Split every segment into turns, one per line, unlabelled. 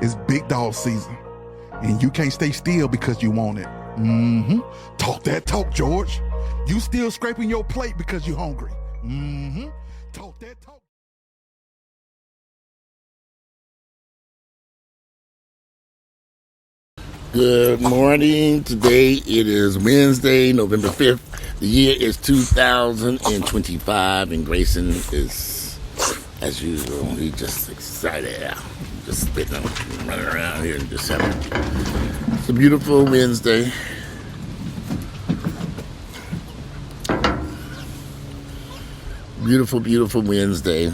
It's big dog season, and you can't stay still because you want it. Talk that talk, George. You still scraping your plate because you're hungry. Talk that talk.
Good morning. Today it is Wednesday, November 5th. The year is 2025, and Grayson is, as usual, he's just excited. Just spitting and running around here and just having. It's a beautiful Wednesday. Beautiful, beautiful Wednesday.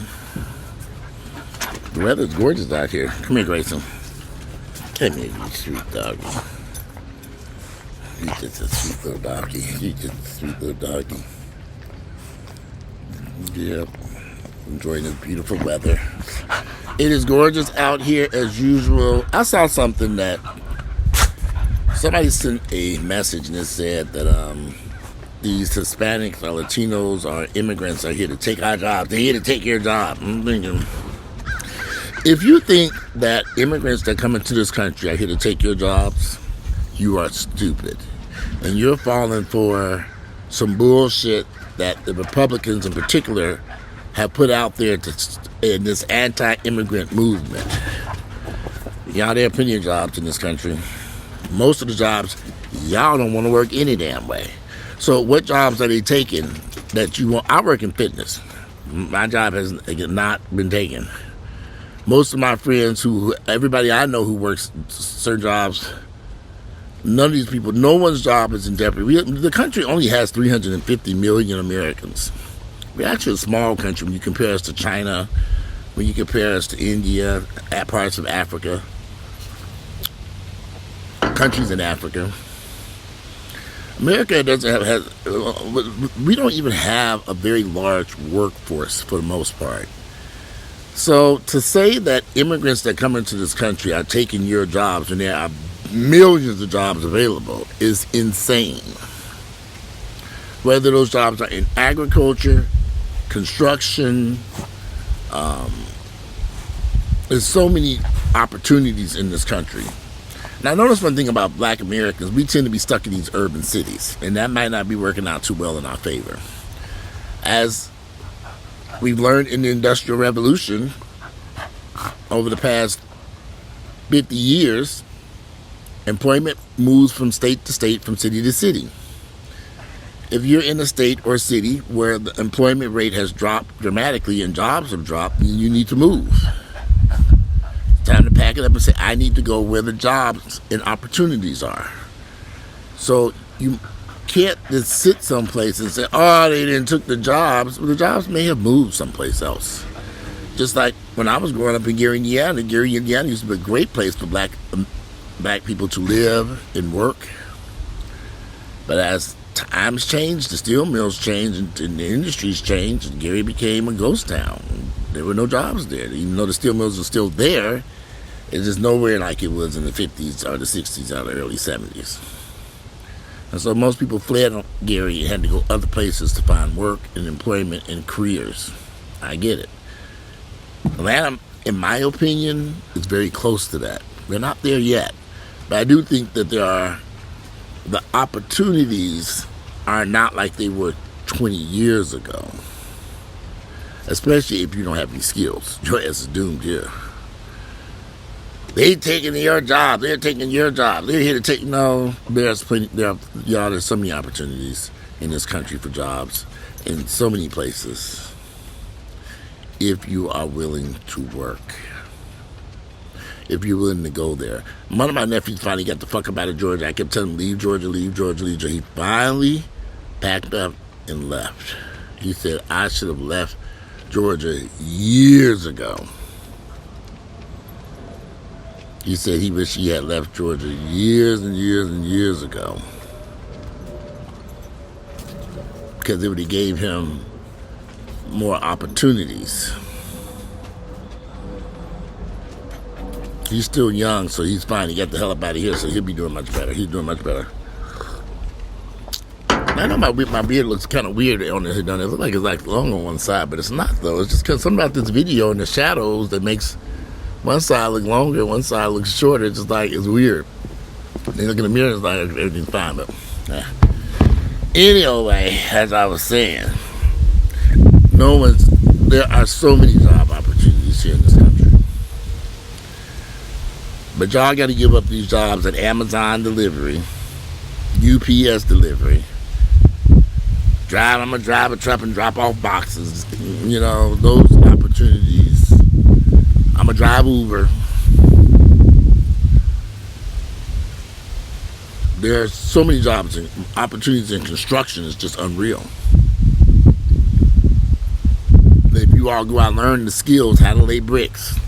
The weather's gorgeous out here. Come here, Grayson. Come here, you sweet doggy. You're just a sweet little doggy. You're just a sweet little doggy. Yep. Enjoying this beautiful weather. It is gorgeous out here as usual. I saw something that somebody sent a message and it said that these Hispanics or Latinos or immigrants are here to take our jobs. They're here to take your job. I'm thinking, if you think that immigrants that come into this country are here to take your jobs, you are stupid. And you're falling for some bullshit that the Republicans in particular have put out there in this anti-immigrant movement. Y'all, there are plenty of jobs in this country. Most of the jobs, y'all don't want to work any damn way. So what jobs are they taking that you want? I work in fitness. My job has not been taken. Most of my friends, everybody I know who works certain jobs, none of these people, no one's job is in jeopardy. The country only has 350 million Americans. We're actually a small country when you compare us to China, when you compare us to India, parts of Africa, countries in Africa. America we don't even have a very large workforce for the most part. So to say that immigrants that come into this country are taking your jobs when there are millions of jobs available is insane. Whether those jobs are in agriculture, construction, there's so many opportunities in this country. Now, notice one thing about black Americans, we tend to be stuck in these urban cities, and that might not be working out too well in our favor. As we've learned in the Industrial Revolution over the past 50 years, employment moves from state to state, from city to city. If you're in a state or city where the employment rate has dropped dramatically and jobs have dropped, then you need to move. It's time to pack it up and say, I need to go where the jobs and opportunities are. So you can't just sit someplace and say, oh, they didn't took the jobs. Well, the jobs may have moved someplace else. Just like when I was growing up in Gary, Indiana. Gary, Indiana used to be a great place for black people to live and work. But as times changed, the steel mills changed, and the industries changed, and Gary became a ghost town. There were no jobs there. Even though the steel mills are still there, it's just nowhere like it was in the 50s or the 60s or the early 70s. And so most people fled Gary and had to go other places to find work and employment and careers. I get it. Atlanta, in my opinion, is very close to that. We're not there yet. But I do think that the opportunities are not like they were 20 years ago. Especially if you don't have any skills. Your ass is doomed here. They taking your job. They're taking your job. They're here to take. No, there's so many opportunities in this country for jobs in so many places. If you are willing to work, if you're willing to go there. One of my nephews finally got the fuck up out of Georgia. I kept telling him, leave Georgia, leave Georgia, leave Georgia. He finally packed up and left. He said, I should have left Georgia years ago. He said he wished he had left Georgia years and years and years ago. Because it would have gave him more opportunities. He's still young, so he's fine. He got the hell up out of here, so he'll be doing much better. He's doing much better. I know my beard looks kind of weird on it. It looks like it's like long on one side, but it's not, though. It's just because something about this video and the shadows that makes One side look longer, one side looks shorter. It's just like, it's weird. They look in the mirror, it's like everything's fine. But anyway, as I was saying, there are so many job opportunities here in this country. But y'all got to give up these jobs at Amazon delivery, UPS delivery. I'm going to drive a truck and drop off boxes. You know, those opportunities. I'm going to drive Uber. There are so many jobs and opportunities in construction. It's just unreal. If you all go out and learn the skills, how to lay bricks,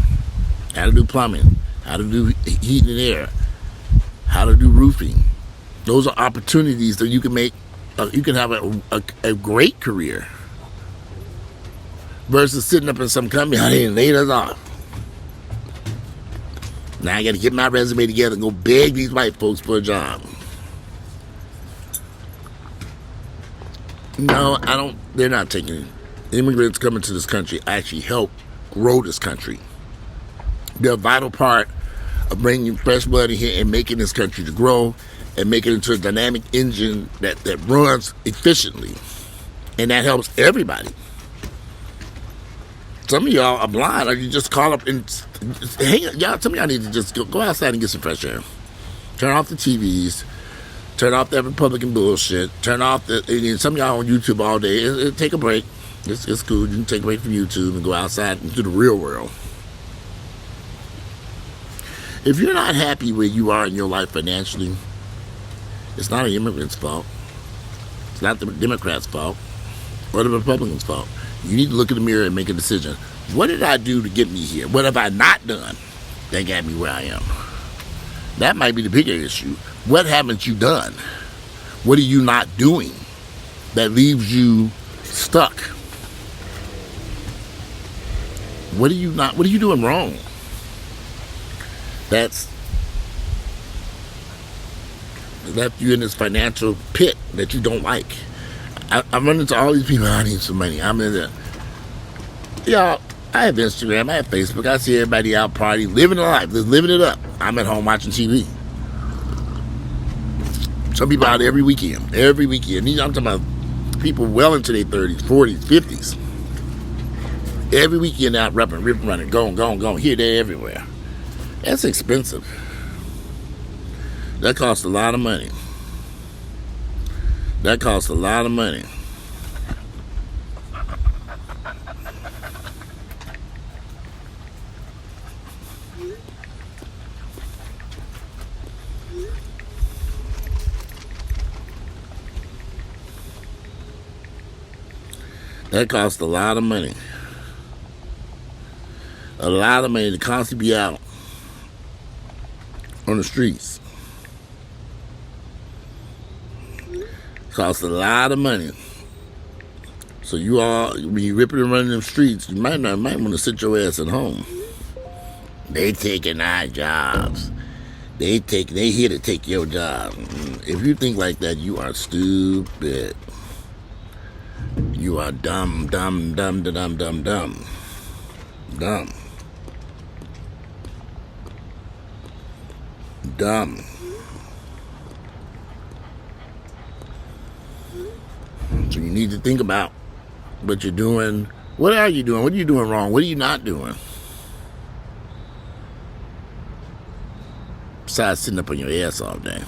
how to do plumbing, how to do heat and air, how to do roofing, those are opportunities that you can make. You can have a great career versus sitting up in some company, how they laid us off. Now I got to get my resume together and go beg these white folks for a job. No, I don't. They're not taking it. Immigrants coming to this country actually help grow this country. They're a vital part of bringing fresh blood in here and making this country to grow and make it into a dynamic engine that runs efficiently. And that helps everybody. Some of y'all are blind, or you just call up and hang. Y'all, some of y'all need to just go outside and get some fresh air. Turn off the TVs. Turn off that Republican bullshit. Turn off some of y'all on YouTube all day. Take a break. It's cool. You can take a break from YouTube and go outside into the real world. If you're not happy where you are in your life financially, it's not an immigrant's fault. It's not the Democrats' fault or the Republicans' fault. You need to look in the mirror and make a decision. What did I do to get me here? What have I not done that got me where I am? That might be the bigger issue. What haven't you done? What are you not doing that leaves you stuck? What are you doing wrong? That's left you in this financial pit that you don't like. I run into all these people. I need some money. I'm in there. Y'all, I have Instagram. I have Facebook. I see everybody out partying, living a life, just living it up. I'm at home watching TV. Some people out every weekend. Every weekend. I'm talking about people well into their 30s, 40s, 50s. Every weekend out ripping, running, going, here, there, everywhere. That's expensive. That costs a lot of money. That costs a lot of money. That costs a lot of money. A lot of money to constantly be out on the streets. Costs a lot of money. So you all, when you ripping and running them streets, you might want to sit your ass at home. They taking our jobs. They here to take your job. If you think like that, you are stupid. You are dumb. Dumb. So you need to think about what you're doing. What are you doing? What are you doing wrong? What are you not doing? Besides sitting up on your ass all day.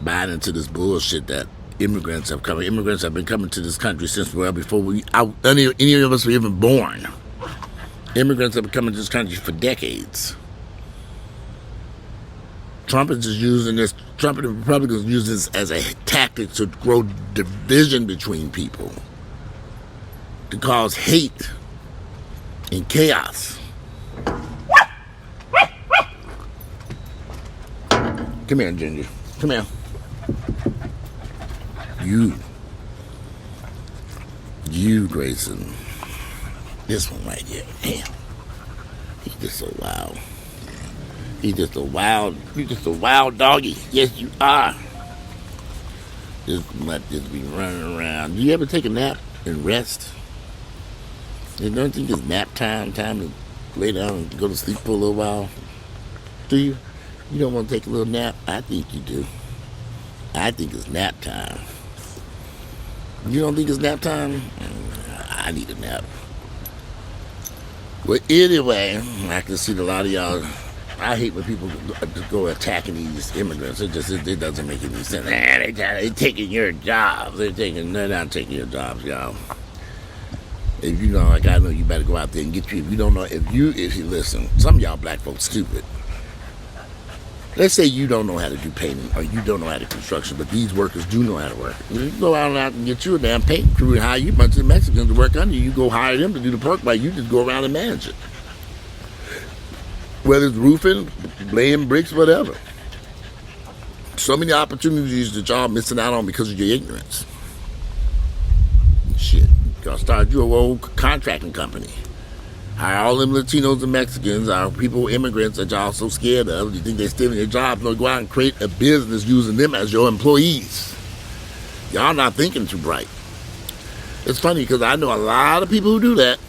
Buying into this bullshit that immigrants have come. Immigrants have been coming to this country since well before any of us were even born. Immigrants have been coming to this country for decades. Trump and the Republicans use this as a tactic to grow division between people, to cause hate and chaos. Come here, Ginger. Come here. You, Grayson. This one right here. Damn. He's just so wild. You're just a wild doggy. Yes, you are. Just let this be running around. Do you ever take a nap and rest? You don't think it's nap time to lay down and go to sleep for a little while? Do you? You don't want to take a little nap? I think you do. I think it's nap time. You don't think it's nap time? I need a nap. Well, anyway, I can see that a lot of y'all. I hate when people go attacking these immigrants. It doesn't make any sense. They're taking your jobs. They're not taking your jobs, y'all. If you know, like I know, you better go out there and get you. If you don't know, if you listen, some of y'all black folks stupid. Let's say you don't know how to do painting or you don't know how to do construction, but these workers do know how to work. You go out and get you a damn paint crew and hire you a bunch of Mexicans to work under you. You go hire them to do the perk, but you just go around and manage it. Whether it's roofing, laying bricks, whatever. So many opportunities that y'all missing out on because of your ignorance. Shit. Y'all start your old contracting company. Hire all them Latinos and Mexicans, our people, immigrants that y'all so scared of. You think they're stealing your jobs? No, go out and create a business using them as your employees. Y'all not thinking too bright. It's funny because I know a lot of people who do that.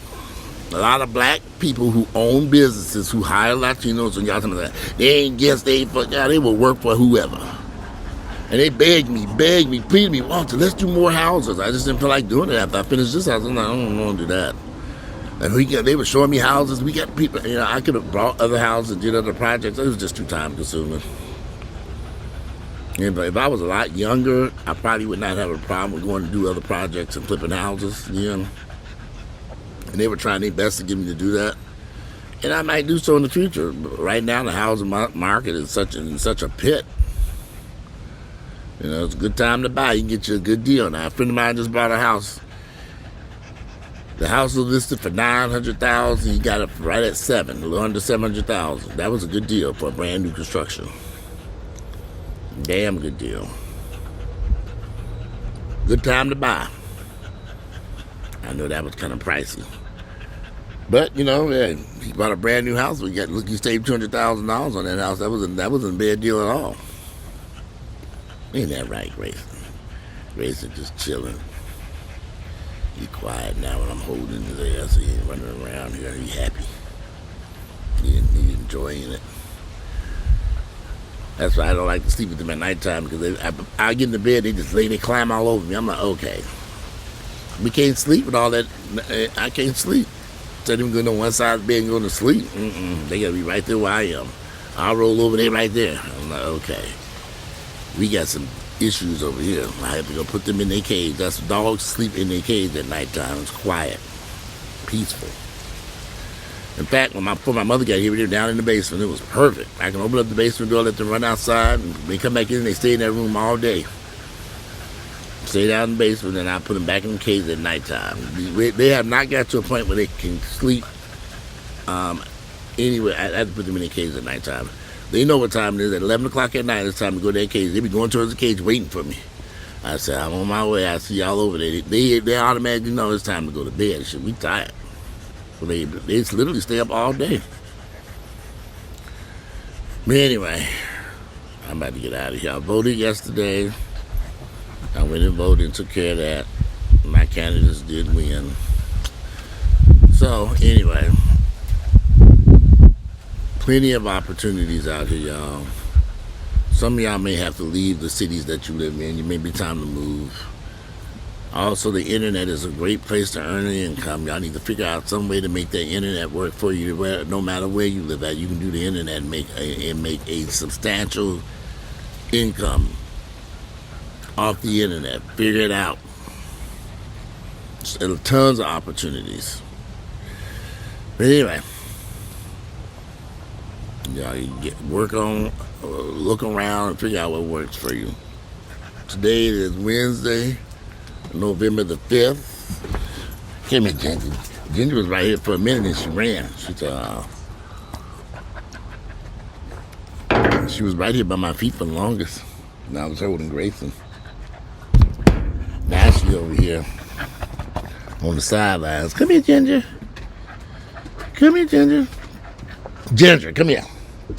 A lot of black people who own businesses who hire Latinos, and y'all tell me that they ain't guess they ain't fuck out. They will work for whoever. And they begged me, pleaded me, Walter, let's do more houses. I just didn't feel like doing it after I finished this house. I'm like, I don't want to do that. And they were showing me houses. We got people, I could have bought other houses and did other projects. It was just too time consuming. And if I was a lot younger, I probably would not have a problem with going to do other projects and flipping houses, And they were trying their best to get me to do that. And I might do so in the future. But right now, the housing market is in such a pit. It's a good time to buy. You can get you a good deal. Now, a friend of mine just bought a house. The house was listed for $900,000. He got it right at $7, a little under $700,000. That was a good deal for a brand new construction. Damn good deal. Good time to buy. I know that was kind of pricey. But, he bought a brand new house. He saved $200,000 on that house. That wasn't a bad deal at all. Ain't that right, Grayson? Grayson just chilling. He quiet now when I'm holding his ass. He ain't running around here. He happy. He enjoying it. That's why I don't like to sleep with them at nighttime, because I get in the bed, they climb all over me. I'm like, okay. We can't sleep with all that. I can't sleep. Instead of going on one side of the bed and going to sleep, they got to be right there where I am. I'll roll over there right there. I'm like, okay. We got some issues over here. I have to go put them in their cage. That's dogs sleep in their cage at nighttime. It's quiet, peaceful. In fact, before my mother got here, we were down in the basement. It was perfect. I can open up the basement door, let them run outside, and they come back in and they stay in that room all day. Stay down in the basement, and I put them back in the cage at nighttime. They have not got to a point where they can sleep anywhere. I have to put them in their cage at nighttime. They know what time it is. At 11 o'clock at night, it's time to go to their cage. They be going towards the cage waiting for me. I said, I'm on my way. I see y'all over there. They automatically know it's time to go to bed. Shit, we tired. So they literally stay up all day. But anyway, I'm about to get out of here. I voted yesterday. I went and voted and took care of that. My candidates did win. So, anyway, plenty of opportunities out here, y'all. Some of y'all may have to leave the cities that you live in. It may be time to move. Also, the internet is a great place to earn an income. Y'all need to figure out some way to make that internet work for you. No matter where you live at, you can do the internet and make a substantial income off the internet. Figure it out. There's tons of opportunities. But anyway, y'all look around and figure out what works for you. Today is Wednesday, November the 5th. Came here, Ginger. Ginger was right here for a minute and she ran. She was right here by my feet for the longest. And I was holding Grayson. Now she's over here on the sidelines. Come here, Ginger. Come here, Ginger. Ginger, come here.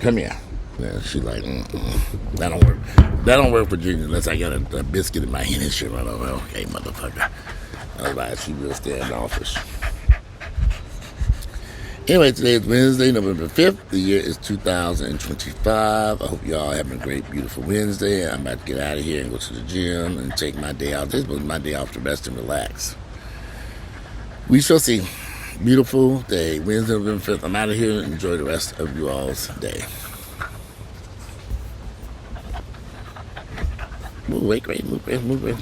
Come here. Yeah, she's like, that don't work. That don't work for Ginger unless I got a biscuit in my hand and shit run over. Okay, motherfucker. Otherwise, she real standoffish. Anyway, today is Wednesday, November 5th. The year is 2025. I hope y'all having a great, beautiful Wednesday. I'm about to get out of here and go to the gym and take my day off. This was my day off to rest and relax. We shall see. Beautiful day, Wednesday, November 5th. I'm out of here. Enjoy the rest of you all's day. Move away, great, move away.